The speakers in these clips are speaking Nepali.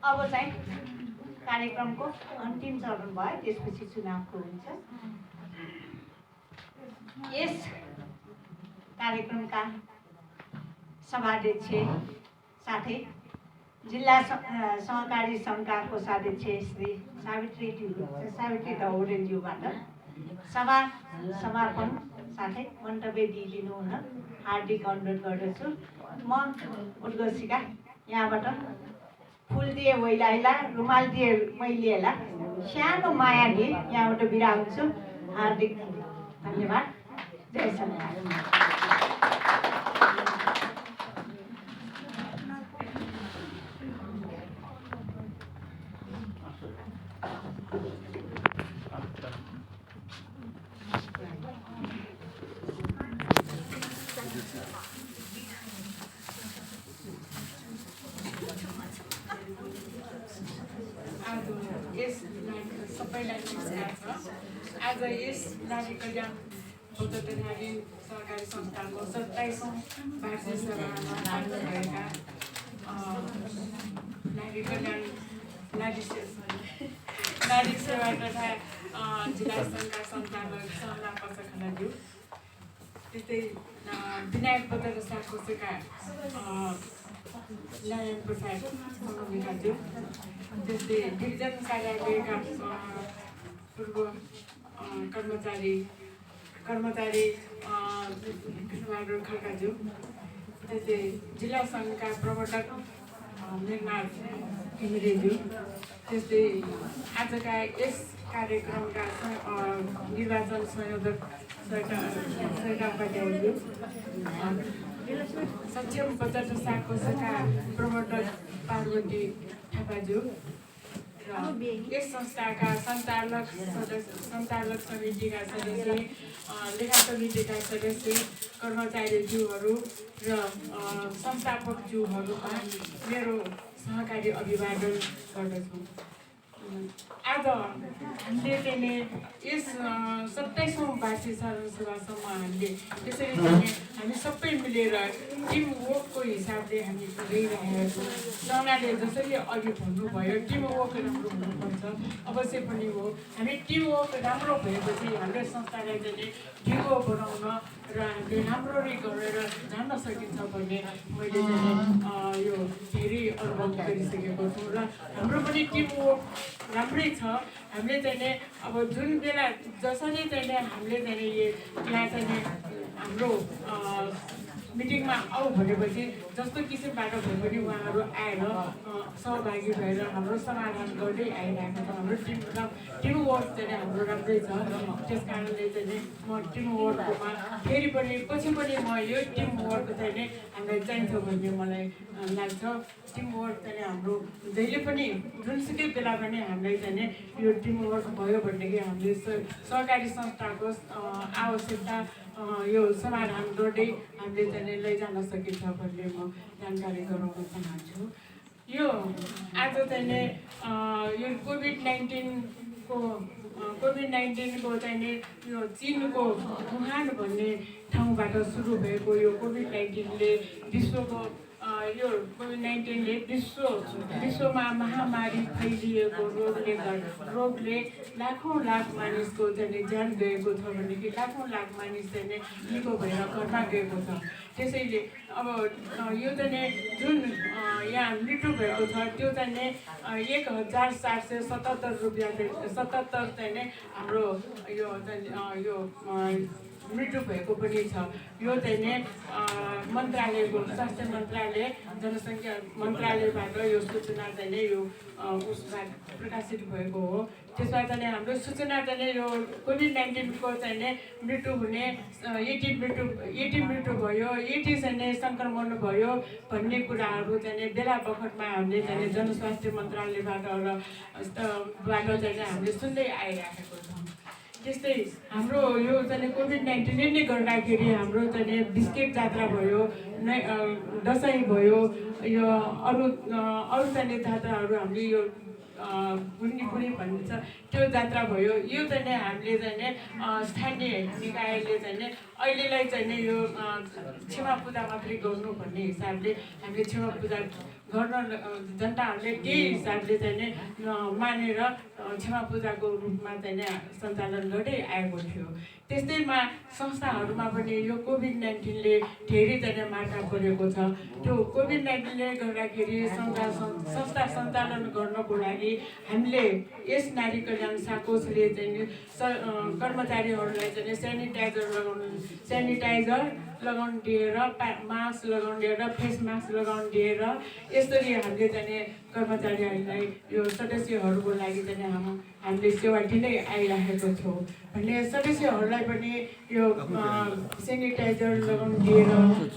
अब चाहिँ कार्यक्रमको अन्तिम चरण भयो, त्यसपछि चुनावको हुन्छ। यस कार्यक्रमका सभाध्यक्ष साथै जिल्ला सहकारी सङ्घका कोषाध्यक्ष श्री सावित्री ढौडेलज्यूबाट सभा समापन साथै मन्तव्य दिइदिनु हुन हार्दिक अनुरोध गर्दछु। म उद्घोषिका यहाँबाट फुल दिए वैलाइला, रुमाल दिए मैलिएला, सानो माया दिए यहाँबाट बिदा हुन्छु। हार्दिक धन्यवाद। जय सङ्घ। आज यस नारी कल्याण बौद्ध तथा सहकारी संस्थाको 27औं वार्षिक सभामा आउनुभएका नारी कल्याण नारी सेवा तथा जिल्ला सङ्घका सञ्चालक सरला पचखनाज्यू, त्यस्तै विनायक बौद्ध तथा कोषका नारायण प्रसाद सङ्गमिकाज्यू, त्यस्तै डिभिजन कार्यालयका पूर्व कर्मचारी कृष्णबहादुर खड्काज्यू, त्यस्तै जिल्ला सङ्घका प्रवर्तक मेघनाथ घिमिरेज्यू, त्यस्तै आजका यस कार्यक्रमका निर्वाचन संयोजक सरिता उपाध्यायज्यू, सक्षम बचत कोषका प्रवर्तक पार्वती थापाज्यू र यस संस्थाका सञ्चालक समितिका सदस्य, लेखा समितिका सदस्य, कर्मचारीज्यूहरू र संस्थापकज्यूहरूमा मेरो सहकारी अभिवादन गर्दछु। आज हामीले चाहिँ यस 27औं वार्षिक सभासम्म हामीले त्यसरी हामी सबै मिलेर टिम वर्कको हिसाबले हामी गइरहेका छौँ। सरले जसरी अघि भन्नुभयो टिम वर्क राम्रो हुनुपर्छ, अवश्य पनि हो। हामी टिम वर्क राम्रो भएपछि हाम्रो संस्थालाई चाहिँ ढिलो बनाउन र हामीले राम्ररी गरेर जान सकिन्छ भन्ने मैले चाहिँ यो धेरै अनुभव गरिसकेको छु र हाम्रो पनि टिम वर्क राम्रै छ। हामीले चाहिँ अब जुन बेला जसरी चाहिँ हामीले चाहिँ यहाँ चाहिँ हाम्रो मिटिङमा आऊ भनेपछि जस्तो किसिमबाट भए पनि उहाँहरू आएर सहभागी भएर हाम्रो समाधान गर्दै आइरहेको छ। हाम्रो टिम वर्क चाहिँ हाम्रो राम्रै छ। त्यस कारणले चाहिँ म टिम वर्कमा फेरि पनि पछि पनि म यो टिम वर्क चाहिँ हामीलाई चाहिन्छ भन्ने मलाई लाग्छ। टिम वर्क चाहिँ हाम्रो जहिले पनि जुनसुकै बेला पनि हामीलाई चाहिँ यो टिम वर्क भयो भनेदेखि हामीले सहकारी संस्थाको आवश्यकता यो समाधान गर्दै हामीले चाहिँ लैजान सकिन्छ भन्ने म जानकारी गराउन चाहन्छु। यो आज चाहिँ यो कोभिड-19को चाहिँ यो चीनको वुहान भन्ने ठाउँबाट सुरु भएको यो कोभिड-19ले विश्वको यो कोभिड-19ले विश्वमा महामारी फैलिएको रोगले लाखौँ लाख मानिसको चाहिँ ज्यान गएको छ भनेदेखि लाखौँ लाख मानिस चाहिँ निको भएर घरमा गएको छ। त्यसैले अब यो चाहिँ जुन यहाँ मृत्यु भएको छ त्यो चाहिँ 1777 रुपियाँ 77 चाहिँ हाम्रो यो मृत्यु भएको पनि छ। यो चाहिँ मन्त्रालयको स्वास्थ्य मन्त्रालय जनसङ्ख्या मन्त्रालयबाट यो सूचना चाहिँ यो उसमा प्रकाशित भएको हो। त्यसमा चाहिँ हाम्रो सूचना चाहिँ यो कोभिड-19को चाहिँ मृत्यु हुने 80 मृत्यु भयो, 80 चाहिँ सङ्क्रमण भयो भन्ने कुराहरू चाहिँ बेला बखतमा हामीले चाहिँ जनस्वास्थ्य मन्त्रालयबाट चाहिँ हामीले सुन्दै आइरहेको छौँ। त्यस्तै हाम्रो यो चाहिँ कोभिड-19ले नै गर्दाखेरि हाम्रो चाहिँ बिस्केट जात्रा भयो, दसैँ भयो, यो अरू चाहिँ जात्राहरू हामीले यो बुढी भनिन्छ त्यो जात्रा भयो। यो चाहिँ हामीले चाहिँ स्थानीय निकायले चाहिँ अहिलेलाई चाहिँ यो क्षमा पूजा मात्रै गर्नु भन्ने हिसाबले हामीले क्षमा पूजा गर्न जनताहरूले त्यही हिसाबले चाहिँ नि मानेर क्षमा पूजाको रूपमा चाहिँ नि सञ्चालन गर्दै आएको थियो। त्यस्तैमा संस्थाहरूमा पनि यो कोभिड-19ले धेरै चाहिँ मार्का परेको छ। त्यो कोभिड-19ले गर्दाखेरि संस्था सञ्चालन गर्नको लागि हामीले यस नारी कल्याण साकोसले चाहिँ कर्मचारीहरूलाई चाहिँ सेनिटाइजर लगाउनु दिएर मास्क लगाउनु दिएर फेस मास्क लगाउनु दिएर यसरी हामीले चाहिँ कर्मचारीहरूलाई यो सदस्यहरूको लागि चाहिँ हामीले सेवा दिँदै आइरहेको छौँ भने सदस्यहरूलाई पनि यो सेनिटाइजर लगाउनु दिएर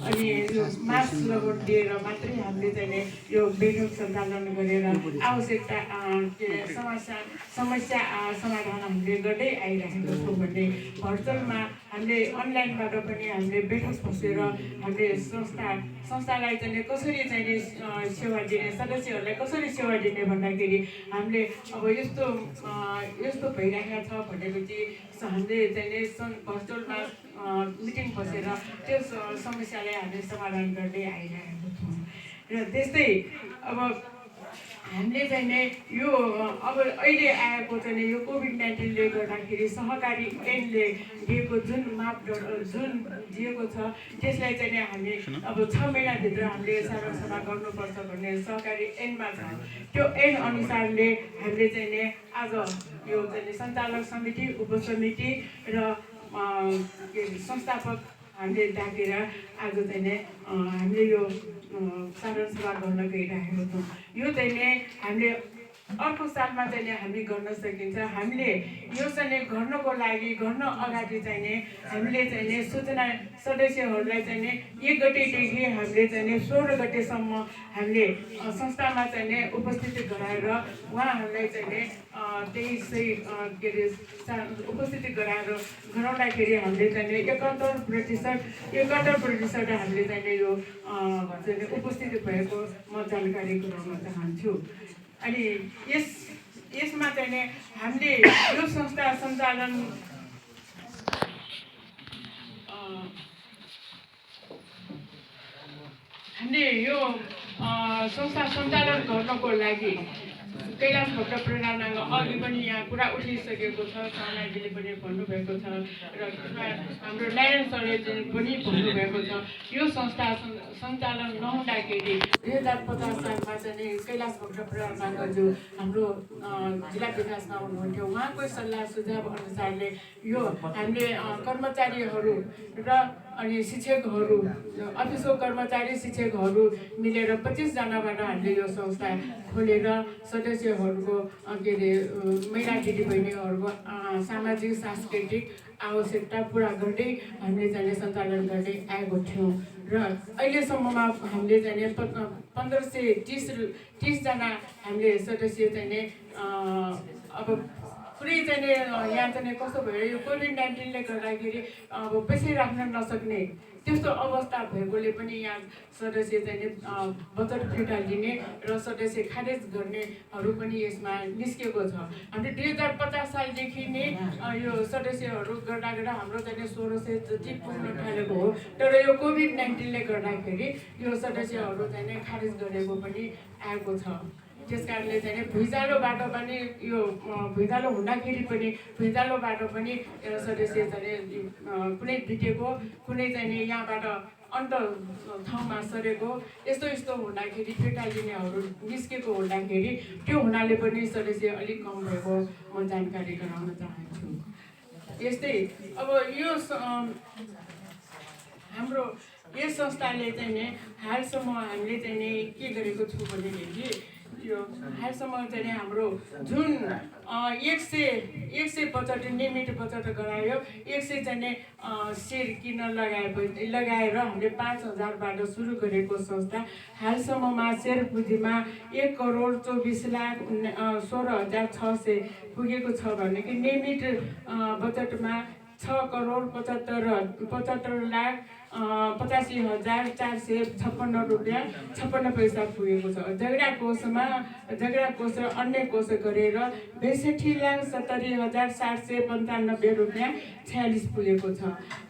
अनि यो मास्क लगाउनु दिएर मात्रै हामीले चाहिँ यो बैठक सञ्चालन गरेर आवश्यकता समस्या समाधान हामीले गर्दै आइरहेको छौँ भने भर्चुअलमा हामीले अनलाइनबाट पनि हामीले बैठक बसेर हामीले संस्थालाई चाहिँ कसरी चाहिँ सेवा दिने सदस्यहरूलाई कसरी सेवा दिने भन्दाखेरि हामीले अब यस्तो भइरहेको छ भनेपछि हामीले चाहिँ भर्चुअलमा मिटिङ बसेर त्यो समस्यालाई हामीले समाधान गर्दै आइरहेको छौँ। र त्यस्तै अब हामीले चाहिँ यो अब अहिले आएको चाहिँ यो कोभिड-19ले गर्दाखेरि सहकारी ऐनले दिएको जुन जुन दिएको छ त्यसलाई चाहिँ हामी अब 6 महिनाभित्र हामीले संरचना गर्नुपर्छ भन्ने सहकारी ऐनमा छ। त्यो ऐन अनुसारले हामीले चाहिँ आज यो चाहिँ सञ्चालक समिति उपसमिति र संस्थापक हामीले डाकेर आज चाहिँ हामीले यो साधारण सभा गर्न गइरहेको छौँ। यो चाहिँ हामीले अर्को सालमा चाहिँ हामी गर्न सकिन्छ। हामीले यो चाहिँ गर्नको लागि गर्न अगाडि चाहिँ हामीले चाहिँ सूचना सदस्यहरूलाई चाहिँ 1 गतेदेखि हामीले चाहिँ 16 गतेसम्म हामीले संस्थामा चाहिँ उपस्थिति गराएर उहाँहरूलाई चाहिँ 23 उपस्थिति गराउँदाखेरि हामीले चाहिँ 71% हामीले चाहिँ यो उपस्थिति भएको म जानकारी गराउन चाहन्छु। अनि यसमा चाहिँ हामीले यो संस्था सञ्चालन हामीले यो संस्था सञ्चालन गर्नको लागि कैलाश भट्ट प्रेरणासँग अघि पनि यहाँ कुरा उठिसकेको छ, सामाजीले पनि भन्नुभएको छ र हाम्रो नारायण सरले पनि भन्नुभएको छ। यो संस्था सञ्चालन नहुँदाखेरि 2050 सालमा चाहिँ कैलाश भट्ट प्रेरणाज्यू हाम्रो जिल्ला विकासमा हुनुहुन्थ्यो। उहाँको सल्लाह सुझाव अनुसारले यो हामीले कर्मचारीहरू र अनि शिक्षकहरू अफिसको कर्मचारी शिक्षकहरू मिलेर 25 जनाबाट हामीले यो संस्था खोलेर सदस्यहरूको के अरे महिला दिदीबहिनीहरूको सामाजिक सांस्कृतिक आवश्यकता पुरा गर्दै हामीले चाहिँ सञ्चालन गर्दै आएको थियौँ। र अहिलेसम्ममा हामीले चाहिँ 1530 जना हामीले सदस्य चाहिँ अब पुरै चाहिँ यहाँ चाहिँ कस्तो भयो यो कोभिड-19ले गर्दाखेरि अब पैसै राख्न नसक्ने त्यस्तो अवस्था भएकोले पनि यहाँ सदस्य चाहिँ बचत फिर्ता लिने र सदस्य खारेज गर्नेहरू पनि यसमा निस्केको छ। हामीले 2050 सालदेखि नै यो सदस्यहरू गर्दा हाम्रो चाहिँ 1600 जति पुग्न थालेको हो। तर यो कोभिड-19ले गर्दाखेरि यो सदस्यहरू चाहिँ खारेज गरेको पनि आएको छ। त्यसकारणले चाहिँ भुइँचालोबाट पनि यो भुइँचालो हुँदाखेरि पनि भुइँचालोबाट पनि सदस्य चाहिँ कुनै बितेको कुनै चाहिँ यहाँबाट अन्त ठाउँमा सरेको यस्तो हुँदाखेरि फिर्ता लिनेहरू निस्केको हुँदाखेरि त्यो हुनाले पनि सदस्य अलिक कम भएको म जानकारी गराउन चाहन्छु। यस्तै अब यो हाम्रो यस संस्थाले चाहिँ हालसम्म हामीले चाहिँ के गरेको छु भनेदेखि यो हालसम्म चाहिँ हाम्रो जुन 100 नियमित बचत गरायो 100 चाहिँ सेयर किन्न लगाएर हामीले 5000बाट सुरु गरेको संस्था हालसम्ममा सेयर पुँजीमा 1,24,16,600 पुगेको छ भने कि नियमित बचतमा 6,75,75,00,000 85,456 रुपियाँ 56 पैसा पुगेको छ। झगडा कोष र अन्य कोष गरेर 62,70,795 रुपियाँ 46 पुगेको छ।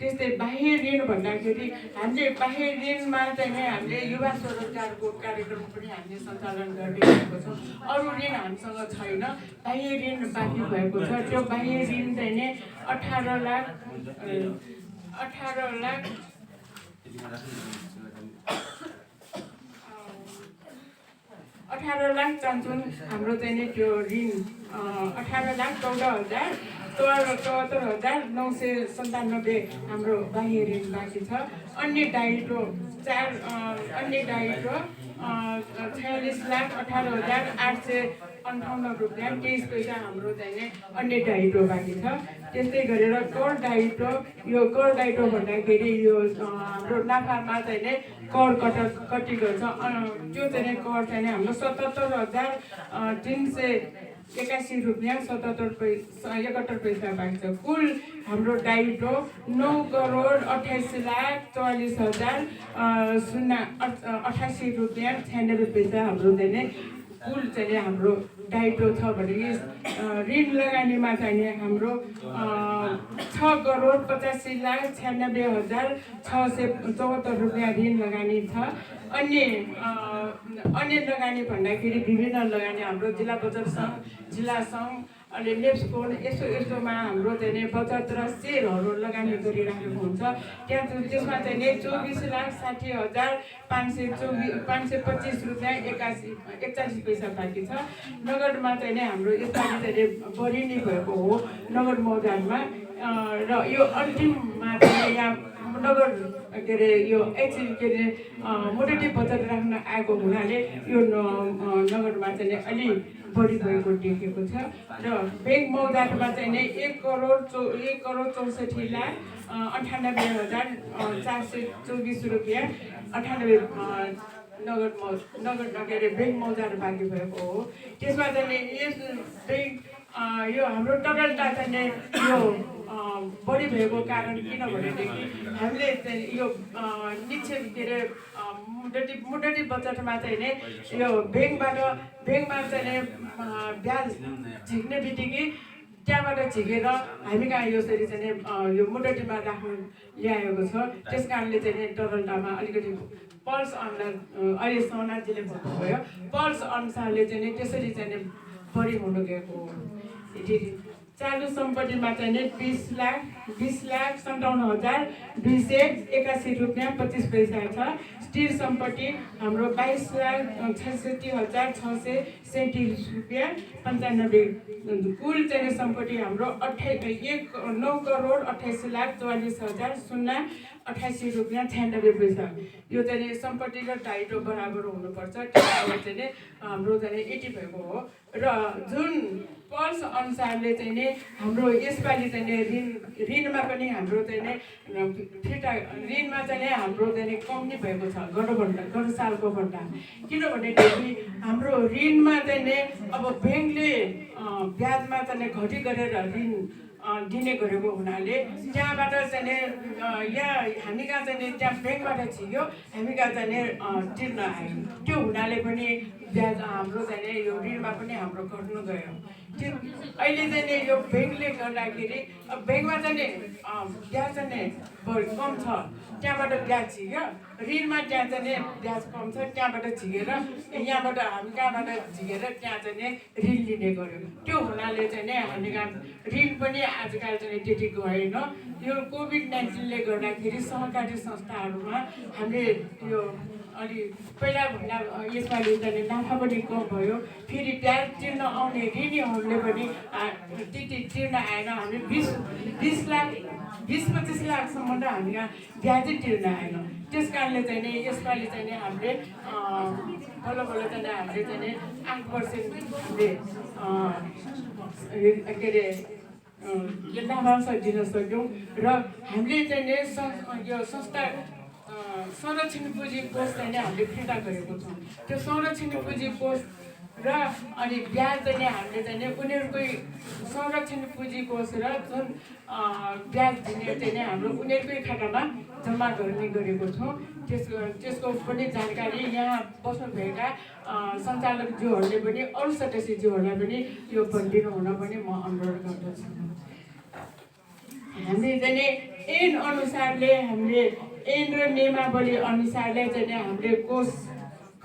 त्यस्तै बाह्य ऋण भन्दाखेरि हामीले बाह्य ऋणमा चाहिँ हामीले युवा स्वरोजगारको कार्यक्रम पनि हामीले सञ्चालन गरिरहेको छौँ। अरू ऋण हामीसँग छैन, बाह्य ऋण बाँकी भएको छ। त्यो बाह्य ऋण चाहिँ 18 लाख 18 लाख चाहन्छौँ हाम्रो चाहिँ त्यो ऋण 18,74,997 हाम्रो बाह्य ऋण बाँकी छ। अन्य दायित्व 46,18,858 रुपियाँ 23 पैसा हाम्रो चाहिँ अन्य दायित्व बाँकी छ। त्यस्तै गरेर कर दायित्व, यो कर दायित्व भन्दाखेरि यो हाम्रो नाफामा चाहिँ कर कटिएको छ। त्यो चाहिँ कर चाहिँ हाम्रो 77,381 रुपियाँ 71 पैसा बाँकी छ। कुल हाम्रो दायित्व 9,44,44,088 रुपियाँ 96 पैसा हाम्रो चाहिँ कुल चाहिँ हाम्रो दायित्व छ भने ऋण लगानीमा चाहिँ हाम्रो 6,85,96,674 रुपियाँ ऋण लगानी छ। अन्य लगानी भन्दाखेरि विभिन्न लगानी हाम्रो जिल्ला बचत सङ्घ, जिल्ला सङ्घ अनि नेप्सकोन यस्तोमा हाम्रो चाहिँ बचत र सेयरहरू लगानी गरिराखेको हुन्छ। त्यसमा चाहिँ 24,60,525 रुपियाँ 41 पैसा बाँकी छ। नगदमा चाहिँ हाम्रो यसपालि चाहिँ बढी नै भएको हो नगद मौजामा। र यो अन्तिममा चाहिँ यहाँ नगद मोडेटिभ बचत राख्न आएको हुनाले यो नगदमा चाहिँ अलि बढी भएको देखेको छ। र ब्याङ्क मौजामा चाहिँ 1,98,424 रुपियाँ 98 नगद ब्याङ्क मौजाहरू बाँकी भएको हो। त्यसमा चाहिँ यस ब्याङ्क यो हाम्रो तरलता चाहिँ यो बढी भएको कारण किनभनेदेखि हामीले चाहिँ यो निक्षेप मोडेटिभ बचतमा चाहिँ यो ब्याङ्कमा चाहिँ ब्याज झिक्ने बित्तिकै त्यहाँबाट झिकेर हामी कहाँ यसरी चाहिँ यो मोडेटिभमा राख्नु ल्याएको छ। त्यस कारणले चाहिँ तरलतामा अलिकति पल्स अनुसार अहिले सोनाजीले भन्नुभयो पल्स अनुसारले चाहिँ त्यसरी चाहिँ बढी हुनु गएको हो। चालु सम्पत्तिमा चाहिँ 20,57,281 रुपियाँ 25 पैसा छ। स्थिर सम्पत्ति हाम्रो 22,66,637 रुपियाँ 95। कुल चाहिँ सम्पत्ति हाम्रो 9,28,44,088 रुपियाँ 96 पैसा। यो चाहिँ सम्पत्ति र दायित्व बराबर हुनुपर्छ। त्यसले चाहिँ हाम्रो चाहिँ 80 भएको हो। र जुन पल्स अनुसारले चाहिँ हाम्रो यसपालि चाहिँ ऋणमा पनि हाम्रो चाहिँ फिर्ता ऋणमा चाहिँ हाम्रो चाहिँ कमी भएको छ गत सालको भन्दा। किनभनेदेखि हाम्रो ऋणमा चाहिँ अब ब्याङ्कले ब्याजमा चाहिँ घटी गरेर ऋण दिने गरेको हुनाले त्यहाँबाट चाहिँ यहाँ हामी कहाँ चाहिँ त्यहाँ ब्याङ्कबाट छिर्यो, हामी कहाँ चाहिँ तिर्न आयो। त्यो हुनाले पनि ब्याज हाम्रो चाहिँ यो ऋणमा पनि हाम्रो घट्नु गयो। अहिले चाहिँ यो ब्याङ्कले गर्दाखेरि ब्याङ्कमा चाहिँ ब्याज चाहिँ कम छ, त्यहाँबाट ब्याज झिक्यो। ऋणमा त्यहाँ चाहिँ ब्याज कम छ, त्यहाँबाट झिकेर यहाँबाट हामी कहाँबाट झिकेर त्यहाँ चाहिँ ऋण लिने गर्यो। त्यो हुनाले चाहिँ हामी कहाँ ऋण पनि आजकल चाहिँ त्यति गएन। यो कोभिड-19ले गर्दाखेरि सहकारी संस्थाहरूमा हामीले यो अलि पहिला भन्दा यसपालि चाहिँ नाफा पनि कम भयो। फेरि ब्याज तिर्न आउने ऋणीहरूले पनि त्यति तिर्न आएन। हामी 20-25 लाखसम्म त हामी यहाँ ब्याजै तिर्न आएन। त्यस कारणले चाहिँ यसपालि चाहिँ हामीले बल्ल चाहिँ हामीले चाहिँ 8% हामीले के अरे लाभांश दिन सक्यौँ। र हामीले चाहिँ यो संस्था संरक्षण पुँजी कोष चाहिँ हामीले फिर्ता गरेको छौँ। त्यो संरक्षण पुँजी कोष र अनि ब्याज चाहिँ नि हामीले चाहिँ नि उनीहरूकै संरक्षण पुँजी कोष र जुन ब्याज दिने चाहिँ नि हाम्रो उनीहरूकै खातामा जम्मा गर्ने गरेको छौँ। त्यसको पनि जानकारी यहाँ बस्नुभएका सञ्चालकज्यूहरूले पनि अरू सदस्यज्यूहरूलाई पनि यो भनिदिनु हुन पनि म अनुरोध गर्दछु। हामीले चाहिँ नि ऐन अनुसारले हामीले ऐन र नियमावली अनुसारले चाहिँ नि हामीले कोष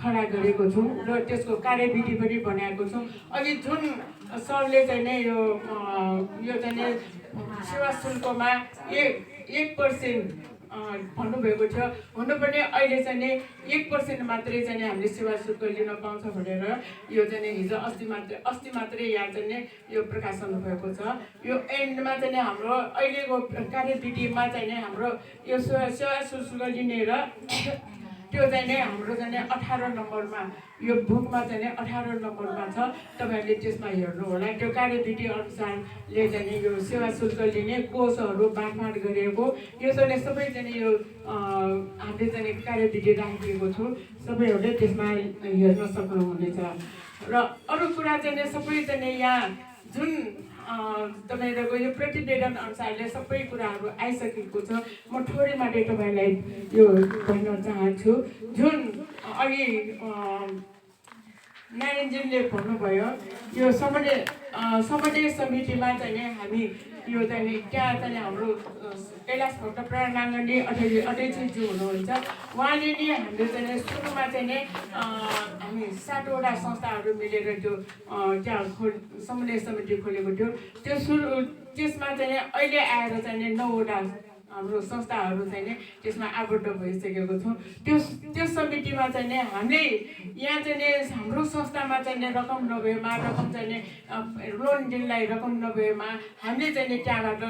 खडा गरेको छौँ र त्यसको कार्यविधि पनि बनाएको छौँ। अहिले जुन सरले चाहिँ नि यो चाहिँ नि सेवा शुल्कमा 1% भन्नुभएको थियो। हुनु पनि अहिले चाहिँ नि 1% मात्रै चाहिँ नि हामीले सेवा शुल्क लिन पाउँछ भनेर यो चाहिँ नि हिजो अस्ति मात्रै यहाँ चाहिँ नि यो प्रकाशन भएको छ। यो एन्डमा चाहिँ नि हाम्रो अहिलेको कार्यविधिमा चाहिँ नि हाम्रो यो सेवा शुल्क लिने र त्यो चाहिँ नि हाम्रो चाहिँ नि 18 नम्बरमा यो बुकमा चाहिँ नि 18 नम्बरमा छ। तपाईँहरूले त्यसमा हेर्नु होला। त्यो कार्यविधि अनुसारले चाहिँ नि यो सेवा शुल्क लिने कोषहरू बाँडफाँड गरिएको यो चाहिँ सबै चाहिँ नि यो हामीले चाहिँ नि कार्यविधि राखिदिएको छु। सबैहरूले त्यसमा हेर्न सक्नुहुनेछ। र अरू कुरा चाहिँ नि सबै चाहिँ नि यहाँ जुन तपाईँहरूको यो प्रतिवेदन अनुसारले सबै कुराहरू आइसकेको छ। म थोरै मात्रै तपाईँलाई यो भन्न चाहन्छु। जुन अघि नारायणजीले भन्नुभयो यो समन्वय समितिमा चाहिँ नि हामी यो चाहिँ नि त्यहाँ चाहिँ हाम्रो कैलाश भट्ट प्राणाङ्गनी अध्यक्षज्यू हुनुहुन्छ। उहाँले नि हामीले चाहिँ नि सुरुमा चाहिँ नि हामी 7वटा संस्थाहरू मिलेर त्यो त्यहाँ समन्वय समिति खोलेको थियो। त्यसमा चाहिँ नि अहिले आएर चाहिँ नि 9वटा हाम्रो संस्थाहरू चाहिँ नि त्यसमा आबद्ध भइसकेको छौँ। त्यो समितिमा चाहिँ नि हामीले यहाँ चाहिँ नि हाम्रो संस्थामा चाहिँ नि रकम नभएमा रकम चाहिँ नि लोन दिनलाई रकम नभएमा हामीले चाहिँ नि त्यहाँबाट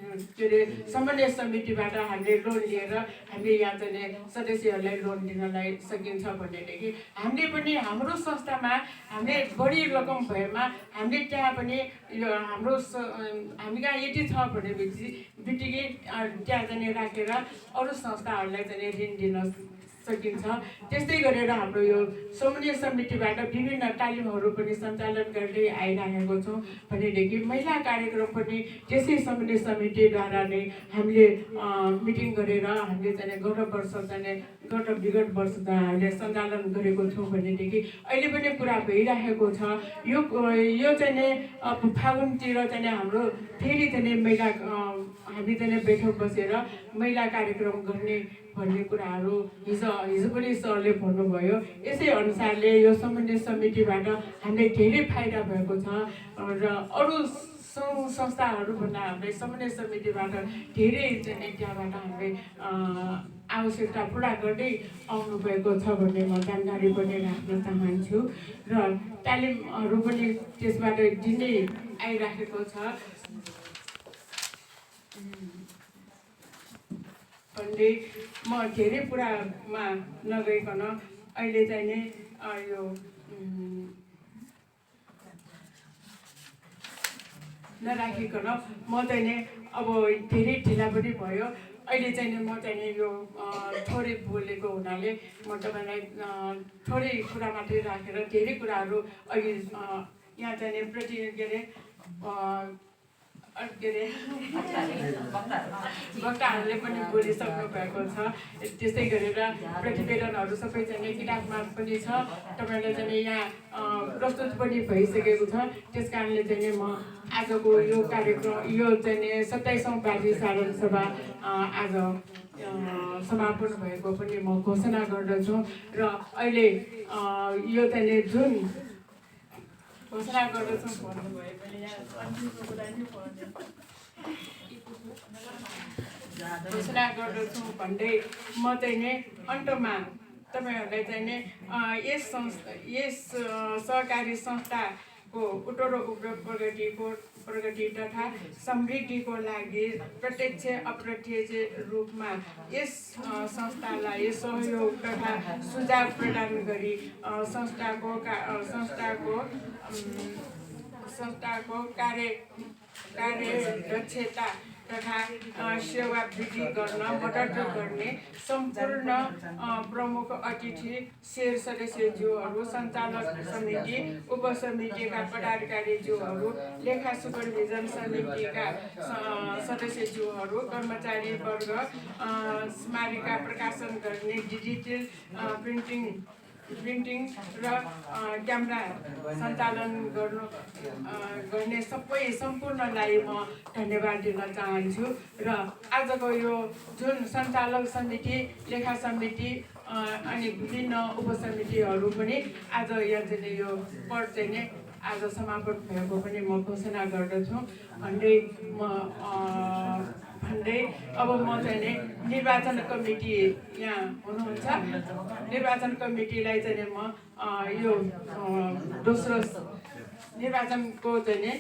के अरे समन्वय समितिबाट हामीले लोन लिएर हामीले यहाँ चाहिँ नि सदस्यहरूलाई लोन दिनलाई सकिन्छ भनेदेखि हामीले पनि हाम्रो संस्थामा हामीले बढी रकम भएमा हामीले त्यहाँ पनि यो हाम्रो हामी कहाँ यति छ भनेपछि बित्तिकै त्यहाँ चाहिँ राखेर अरू संस्थाहरूलाई चाहिँ ऋण दिन सकिन्छ। त्यस्तै गरेर हाम्रो यो समन्वय समितिबाट विभिन्न तालिमहरू पनि सञ्चालन गर्दै आइराखेको छौँ। भनेदेखि महिला कार्यक्रम पनि त्यसै समन्वय समितिद्वारा नै हामीले मिटिङ गरेर हामीले चाहिँ गत विगत वर्ष हामीले सञ्चालन गरेको छौँ। भनेदेखि अहिले पनि कुरा भइराखेको छ। यो चाहिँ नि फागुनतिर चाहिँ हाम्रो फेरि चाहिँ महिला हामी चाहिँ बैठक बसेर महिला कार्यक्रम गर्ने भन्ने कुराहरू हिजो पनि सरले भन्नुभयो। यसै अनुसारले यो समन्वय समितिबाट हामीलाई धेरै फाइदा भएको छ र अरू संस्थाहरूभन्दा हामीले समन्वय समितिबाट धेरै चाहिँ त्यहाँबाट हामीले आवश्यकता पुरा गर्दै आउनुभएको छ भन्ने म जानकारी पनि राख्न चाहन्छु। र तालिमहरू पनि त्यसबाट दिँदै आइराखेको छ। भन्दै म धेरै कुरामा नगइकन अहिले चाहिँ नि यो नराखिकन म चाहिँ नि अब धेरै ढिला पनि भयो। अहिले चाहिँ नि म चाहिँ नि यो थोरै बोलेको हुनाले म तपाईँलाई थोरै कुरा मात्रै राखेर धेरै कुराहरू अघि यहाँ चाहिँ नि वक्ताहरूले पनि बोलिसक्नु भएको छ। त्यस्तै गरेर प्रतिवेदनहरू सबै चाहिँ किताबमा पनि छ। तपाईँलाई चाहिँ यहाँ प्रस्तुत पनि भइसकेको छ। त्यस कारणले चाहिँ नि म आजको यो कार्यक्रम यो चाहिँ नि 27औं बाजी साधारण सभा आज समापन भएको पनि म घोषणा गर्दछु। र अहिले यो चाहिँ नि जुन घोषणा गर्दछौँ भन्नुभयो भने घोषणा गर्दछौँ भन्दै म चाहिँ नि अन्तमा तपाईँहरूलाई चाहिँ नि यस सहकारी संस्थाको उत्तरो प्रगति तथा समृद्धिको लागि प्रत्यक्ष अप्रत्यक्ष रूपमा यस संस्थालाई सहयोग तथा सुझाव प्रदान गरी संस्थाको कार्यदक्षता तथा सेवा वृद्धि गर्न मद्दत गर्ने सम्पूर्ण प्रमुख अतिथि शेर सदस्यज्यूहरू, सञ्चालक समिति, उपसमितिका पदाधिकारीज्यूहरू, लेखा सुपरभिजन समितिका सदस्यज्यूहरू, कर्मचारी वर्ग, स्मारिका प्रकाशन गर्ने, डिजिटल प्रिन्टिङ र क्यामेरा सञ्चालन गर्ने सम्पूर्णलाई म धन्यवाद दिन चाहन्छु। र आजको यो जुन सञ्चालक समिति, लेखा समिति अनि विभिन्न उपसमितिहरू पनि आज यहाँ चाहिँ यो पढ चाहिँ नै आज समापन भएको पनि म घोषणा गर्दछु भन्दै अब म चाहिँ नि निर्वाचन कमिटी यहाँ हुनुहुन्छ, निर्वाचन कमिटीलाई चाहिँ म यो दोस्रो निर्वाचनको चाहिँ नि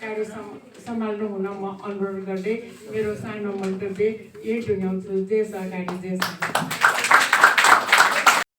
कार्य सम्हाल्नु हुन म अनुरोध गर्दै मेरो सानो मन्तव्य यही टुङ्ग्याउँछु। जय सहकारी, जय सहकारी।